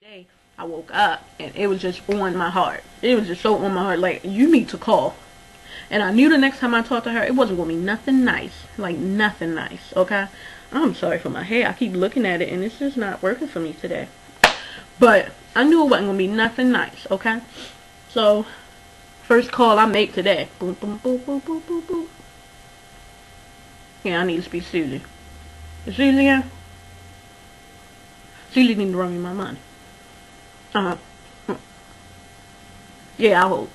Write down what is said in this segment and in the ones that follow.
day I woke up and it was just on my heart. It was just so on my heart, like, you need to call. And I knew the next time I talked to her, it wasn't going to be nothing nice. Like, nothing nice, okay? I'm sorry for my hair. I keep looking at it and it's just not working for me today. But I knew it wasn't going to be nothing nice, okay? So, first call I make today. Boom, boom, boom, boom, boom, boom, boom. Yeah, I need to speak to Susie. Is Susie here? Susie need to run me my money. Yeah, I hope.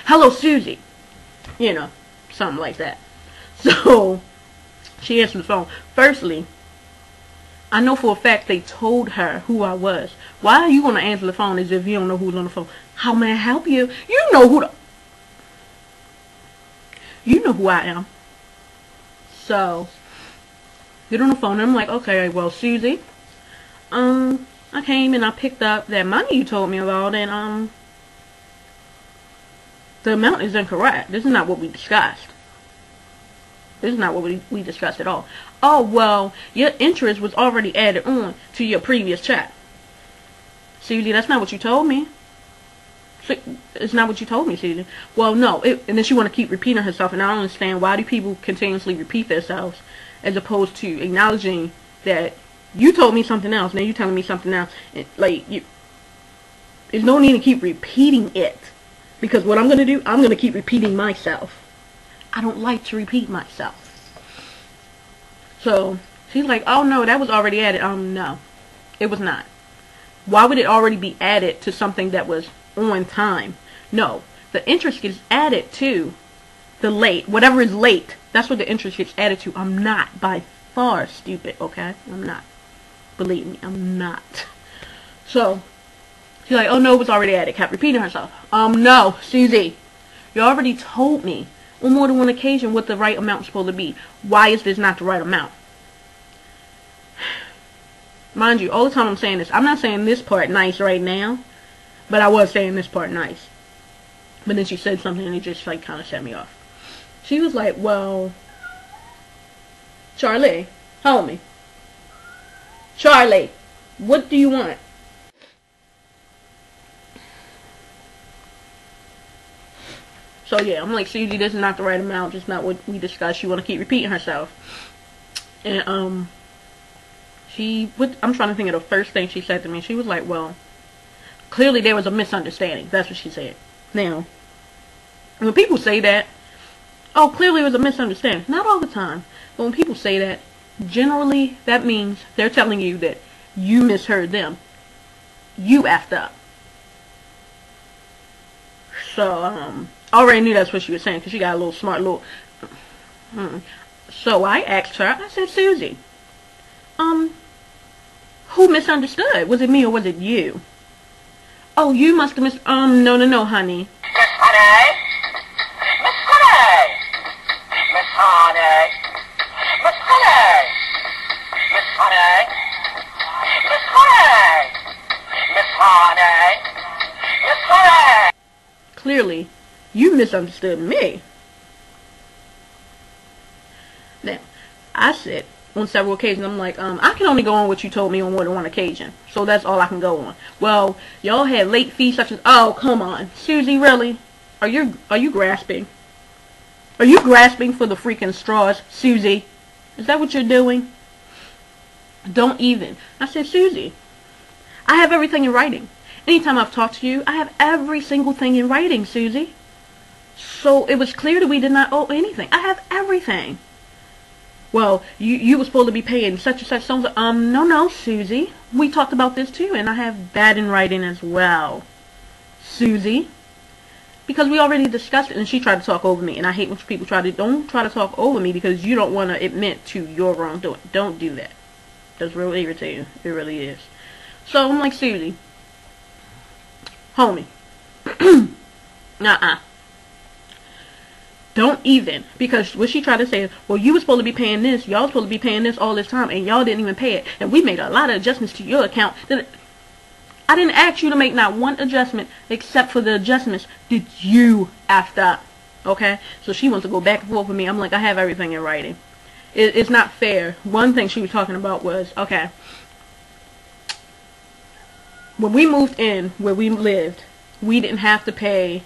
Hello, Susie. You know, something like that. So, she answered the phone. Firstly, I know for a fact they told her who I was. Why are you going to answer the phone as if you don't know who's on the phone? How may I help you? You know who I am. So, get on the phone and I'm like, okay, well, Susie, I came and I picked up that money you told me about, and the amount is incorrect. This is not what we discussed. This is not what we discussed at all. Oh, well, your interest was already added on to your previous check. Susie, that's not what you told me. It's not what you told me, Susie. Well, no. And then she want to keep repeating herself, and I don't understand why do people continuously repeat themselves as opposed to acknowledging that you told me something else, now you telling me something else. And, like, there's no need to keep repeating it. Because what I'm going to do, I'm going to keep repeating myself. I don't like to repeat myself. So, she's like, oh no, that was already added. No, it was not. Why would it already be added to something that was on time? No, the interest gets added to the late. Whatever is late, that's what the interest gets added to. I'm not by far stupid, okay? I'm not. Believe me, I'm not. So, she's like, oh no, it was already added. Kept repeating herself. No, Susie, you already told me on more than one occasion what the right amount is supposed to be. Why is this not the right amount? Mind you, all the time I'm saying this, I'm not saying this part nice right now, but I was saying this part nice. But then she said something and it just like kind of set me off. She was like, well, Charlie, hold me. Charlie, what do you want? So yeah, I'm like, Susie, this is not the right amount, just not what we discussed. She want to keep repeating herself. And I'm trying to think of the first thing she said to me. She was like, well, clearly there was a misunderstanding. That's what she said. Now, when people say that, oh, clearly it was a misunderstanding. Not all the time. But when people say that, generally that means they're telling you that you misheard them. You effed up. So, I already knew that's what she was saying because she got a little smart little... So I asked her, I said, Susie, who misunderstood? Was it me or was it you? Oh, you must have no, honey. Miss Honey! Miss Honey! Miss Honey! Miss Honey! Miss Honey! Miss Honey! Miss Honey! Miss Honey! Clearly, you misunderstood me. Now, I said on several occasions, I'm like, I can only go on what you told me on more than one occasion. So that's all I can go on. Well, y'all had late fees such as, oh, come on. Susie, really? Are you grasping? Are you grasping for the freaking straws, Susie? Is that what you're doing? Don't even. I said, Susie, I have everything in writing. Anytime I've talked to you, I have every single thing in writing, Susie. So it was clear that we did not owe anything. I have everything. Well, you were supposed to be paying such and such so no, Susie. We talked about this too, and I have that in writing as well. Susie. Because we already discussed it, and she tried to talk over me, and I hate when people don't try to talk over me because you don't want to admit to your wrongdoing. Don't do that. That's real irritating. It really is. So I'm like, Susie, homie. Don't even, because what she tried to say is, well, you were supposed to be paying this, y'all supposed to be paying this all this time, and y'all didn't even pay it, and we made a lot of adjustments to your account. I didn't ask you to make not one adjustment, except for the adjustments that you effed up, okay? So she wants to go back and forth with me. I'm like, I have everything in writing. It's not fair. One thing she was talking about was, okay, when we moved in where we lived, we didn't have to pay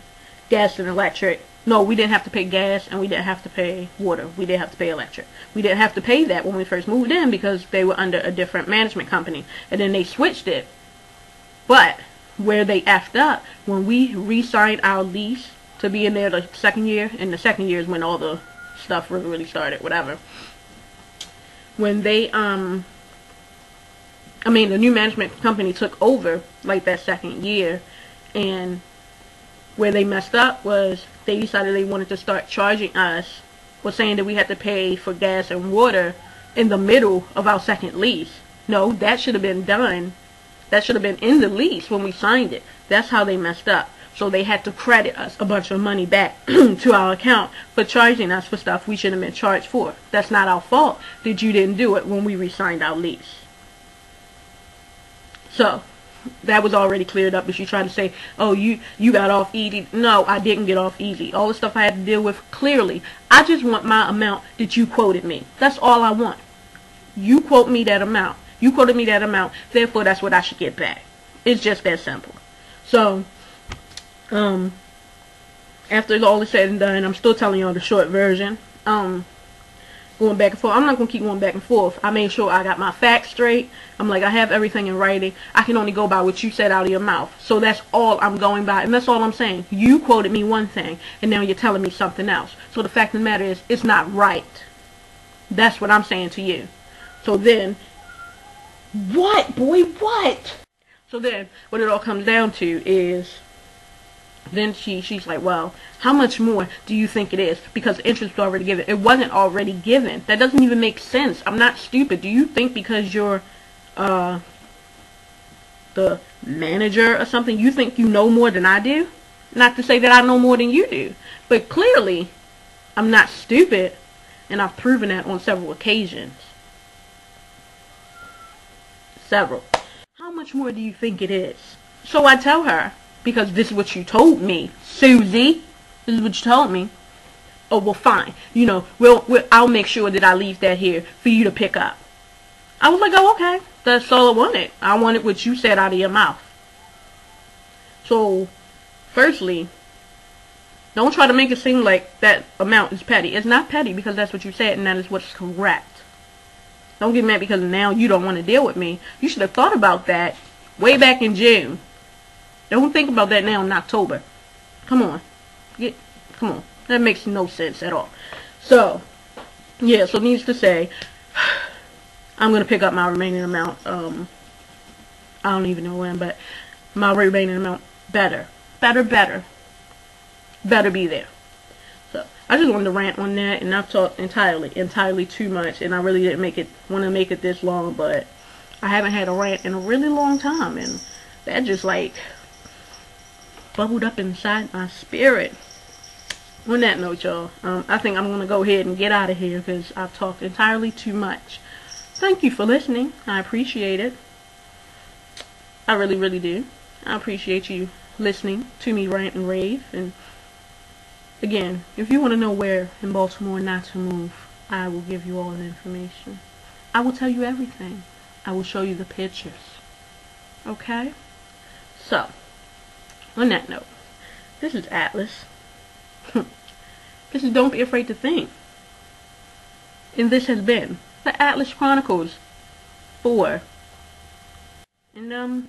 gas and electric. No, we didn't have to pay gas and we didn't have to pay water. We didn't have to pay electric. We didn't have to pay that when we first moved in because they were under a different management company. And then they switched it. But where they effed up, when we re-signed our lease to be in there the second year, and the second year is when all the stuff really started, whatever. When they, the new management company took over, like, that second year, and where they messed up was they decided they wanted to start charging us, was saying that we had to pay for gas and water in the middle of our second lease. No, that should have been done. That should have been in the lease when we signed it. That's how they messed up. So they had to credit us a bunch of money back to our account for charging us for stuff we shouldn't have been charged for. That's not our fault that you didn't do it when we re-signed our lease. So that was already cleared up, but you tried to say, oh, you got off easy. No, I didn't get off easy. All the stuff I had to deal with, clearly. I just want my amount that you quoted me. That's all I want. You quote me that amount. You quoted me that amount. Therefore, that's what I should get back. It's just that simple. So, after all is said and done, I'm still telling y'all the short version. Going back and forth. I'm not going to keep going back and forth. I made sure I got my facts straight. I'm like, I have everything in writing. I can only go by what you said out of your mouth. So that's all I'm going by. And that's all I'm saying. You quoted me one thing, and now you're telling me something else. So the fact of the matter is, it's not right. That's what I'm saying to you. So then, what, boy, what? So then, what it all comes down to is, then she's like, well, how much more do you think it is? Because the interest was already given. It wasn't already given. That doesn't even make sense. I'm not stupid. Do you think because you're the manager or something, you think you know more than I do? Not to say that I know more than you do. But clearly, I'm not stupid. And I've proven that on several occasions. Several. How much more do you think it is? So I tell her, because this is what you told me, Susie. This is what you told me. Oh, well, fine. You know, I'll make sure that I leave that here for you to pick up. I was like, oh, okay. That's all I wanted. I wanted what you said out of your mouth. So, firstly, don't try to make it seem like that amount is petty. It's not petty because that's what you said and that is what's correct. Don't get mad because now you don't want to deal with me. You should have thought about that way back in June. Don't think about that now in October. Come on. Come on. That makes no sense at all. So, yeah, so needs to say, I'm going to pick up my remaining amount. I don't even know when, but my remaining amount better be there. So, I just wanted to rant on that, and I've talked entirely too much, and I really didn't want to make it this long, but I haven't had a rant in a really long time, and that just, like, bubbled up inside my spirit. On that note, y'all, I think I'm going to go ahead and get out of here because I've talked entirely too much. Thank you for listening. I appreciate it. I really, really do. I appreciate you listening to me rant and rave. And again, if you want to know where in Baltimore not to move, I will give you all the information. I will tell you everything. I will show you the pictures. Okay? So, on that note, this is A.T.L.A.S. This is Don't Be Afraid to Think. And this has been the A.T.L.A.S. Chronicles 4. And,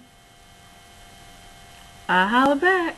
I'll holler back.